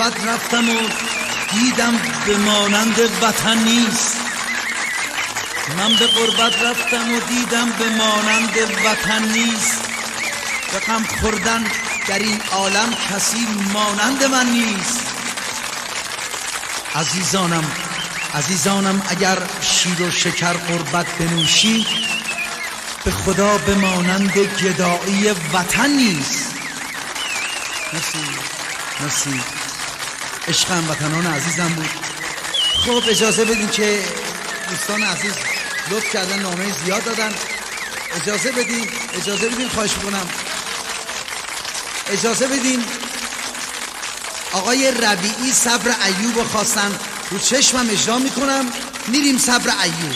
غربت رفتم و دیدم به مانند وطن نیست. من به غربت رفتم و دیدم به مانند وطن نیست. به غم خوردن در این عالم کسی مانند من نیست. عزیزانم اگر شیر و شکر غربت بنوشی، به خدا به مانند گدایی وطن نیست. مرسی. عشقم وطنان عزیزم بود. خب اجازه بدین که دوستان عزیز لطف کردن نامه زیاد دادن. اجازه بدین خواهش میکنم. اجازه بدین آقای ربیعی صبر ایوب رو خواستن، رو چشمم اجرا میکنم. میریم صبر ایوب.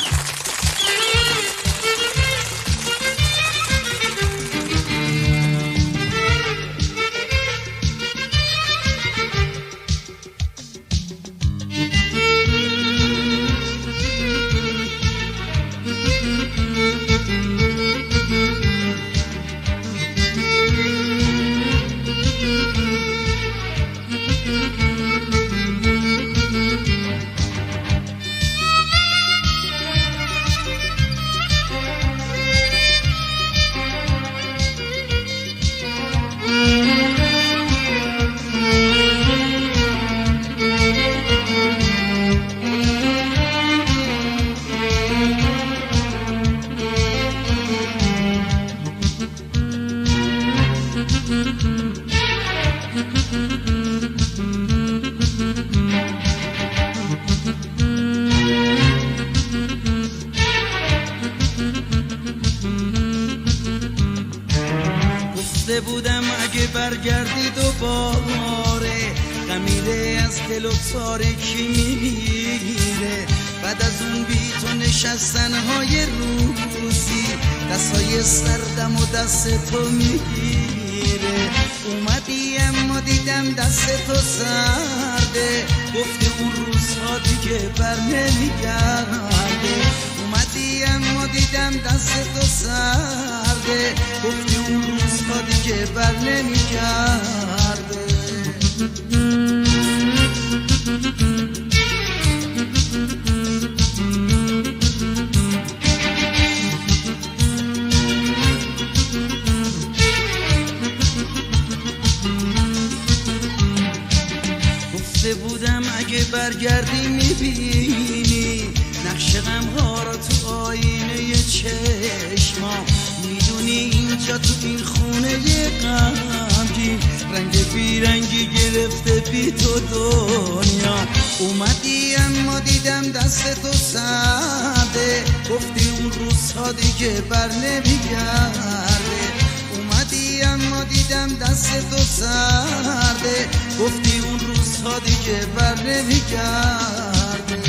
بودم اگه برگردی دوباره، غمیره از دل و تارکی میمیره. بعد از اون بی تو نشستنهای روزی، دستای سردم و دست تو میگیره. اومدی اما دیدم دست تو سرده، گفتی اون روزها دیگه بر نمیگرده. اومدی اما دیدم دست تو سرده، گفتی اون روزها دیگه بر نمیگرده. گفته بودم اگه برگردی میبینی نقش غمها را تو آینه چشمام. میدونی اینجا تو این خونه غمگین، رنگ بیرنگی گرفته بی تو دنیا. اومدی اما دیدم دست تو سرده، گفتی اون روزها دیگه بر نمیگرده. اومدی اما دیدم دست تو سرده، گفتی اون روزها دیگه بر نمیگرده.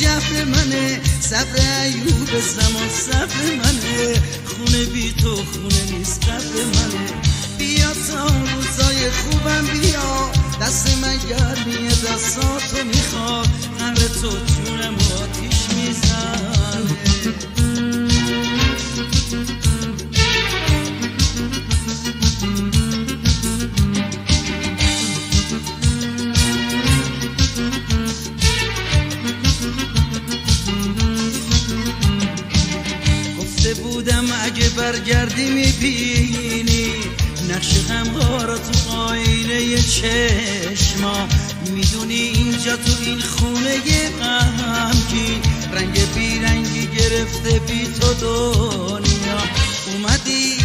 جفت منه صبر ایوب زمان صبر منه، خونه بی تو خونه نیست قبر منه. بیا تا اون روزای خوبم بیا، دست من گرمیه دستاتو میخواد، قبر تو جونم آتیش میزنه. بودم اگه برگردی میبینی نقش غمها را تو آینه چشما. میدونی اینجا تو این خونه غمگین، رنگ بیرنگی گرفته بی تو دنیا. اومدی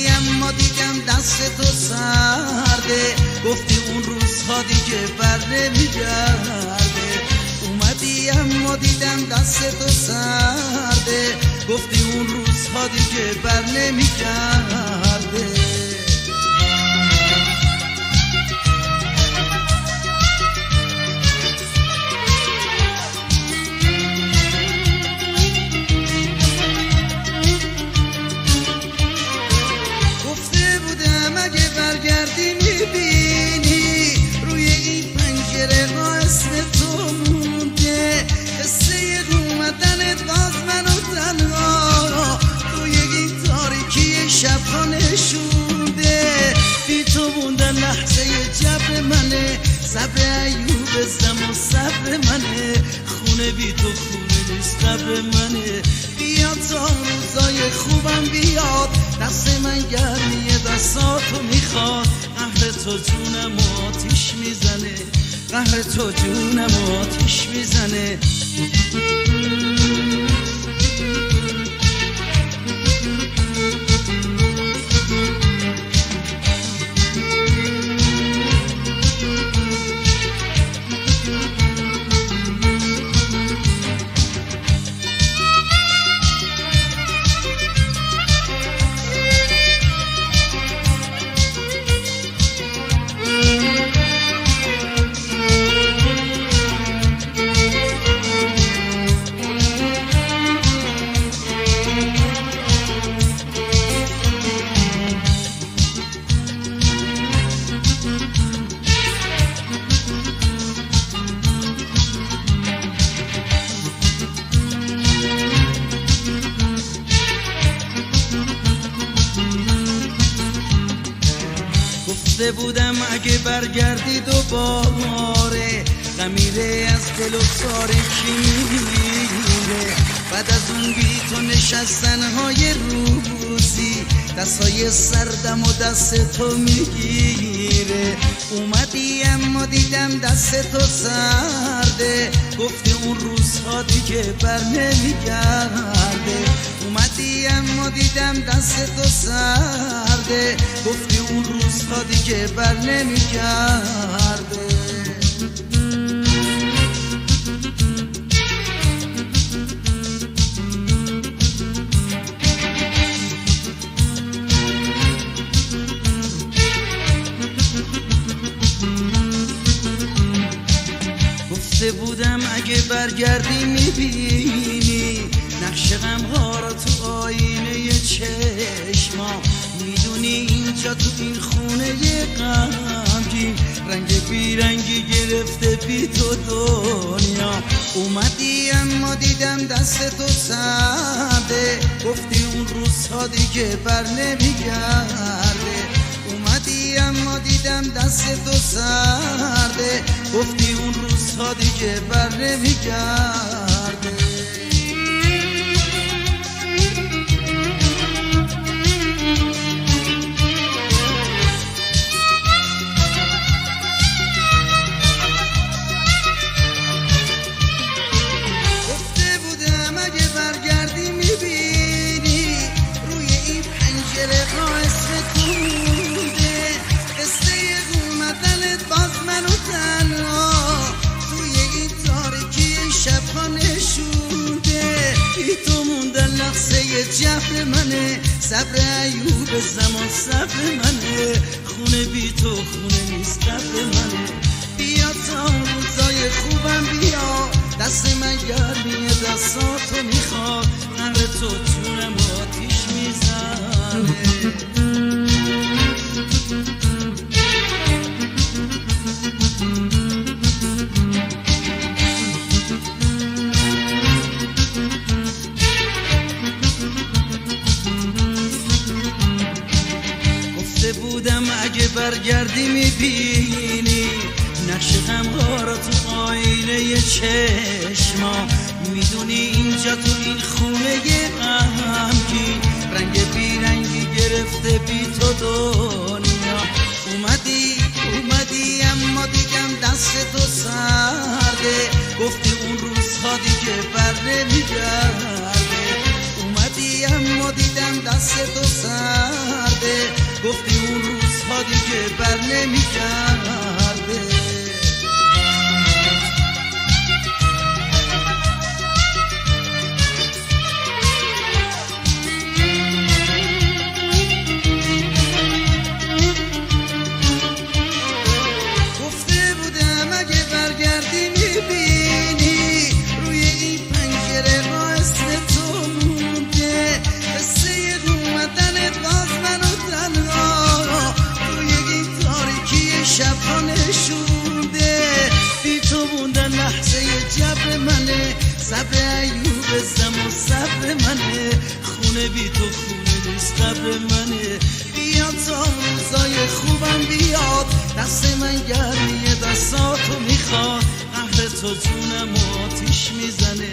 اما دیدم دست تو سرده، گفتی اون روزها دیگه بر نمیگرده. اومدی اما دیدم دست تو سرده، گفتی اون روزها دیگه بر نمیگرده. صبر ایوب زمان صبر منه، خونه بی تو خونه نیست قبر منه. بیاد تا روزای خوبم بیاد، دست من گرمیه دستاتو میخواد. قهر تو جونم آتیش میزنه، قهر تو جونم آتیش میزنه. گفته بودم اگه برگردی دوباره، غمیره از دل و تاریکی میره. بعد از اون بی تو نشستنهای روزی، دستای سردم و دست تو میگیره. اومدی اما دیدم دست تو سرده، گفتی اون روزها دیگه بر نمیگرده. اومدی اما دیدم دست تو سرده، گفتی اون روزها دیگه بر نمیگرده. گفته بودم اگه برگردی میبینی نقش غمها را تو آینه چشما. میدونی اینجا تو این خونه غمگین، رنگ بیرنگی گرفته بی تو دنیا. اومدی اما دیدم دست تو سرده، گفتی اون روزها دیگه بر نمیگرده. اومدی اما دیدم دست تو سرده، گفتی اون روزها دیگه بر نمیگرده. گفته بودم اگه برگردی میبینی روی این پنجره ها اسم تو مونده، قصه اومدنت باز منو تنها توی این تاریکی شبها نشونده. بی تو موندن لحظه جبر منه، صبر ایوب زمان صبر منه، خونه بی تو خونه نیست قبر منه. بیا تا روزای خوبم بیا، دست من گرمیه دستاتو میخواد. قهر تو جونم آتیش میزنه. بودم اگه برگردی میبینی نقش غمها را تو آینه چشما. میدونی اینجا تو این خونه غمگین، رنگ بیرنگی گرفته بی تو دنیا. اومدی اما دیدم دست تو سرده، گفتی اون روزها دیگه بر نمیگرده. اومدی اما دیدم دست تو سرده، گفتی اون روزها دیگه بر نمیگرده. گفته بودم اگه برگردی میبینی روی این پنجره ها اسم تو مونده، قصه اومدنت باز منو تنها توی این تاریکی شبها نشونده. بی تو موندن لحظه جبر منه، صبر ایوب زمان صبر منه، خونه بی تو خونه نیست قبر منه. بیاد تا روزای خوبم بیاد، دست من گرمیه دست حساتو میخواد قهر تو جونم آتیش میزنه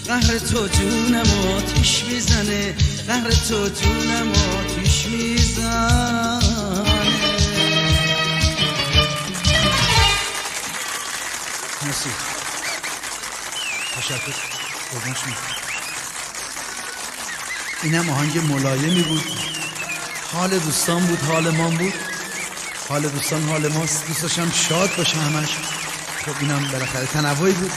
قهر تو جونم آتیش میزنه قهر تو جونم آتیش میزنه مرسی تشکر قربان شما اینم آهنگ ملایمی بود حال دوستان بود حال ما بود حال دوستان حال ماست دوست داشتم شاد باشه همش خب اینم بالاخره تنوعی بود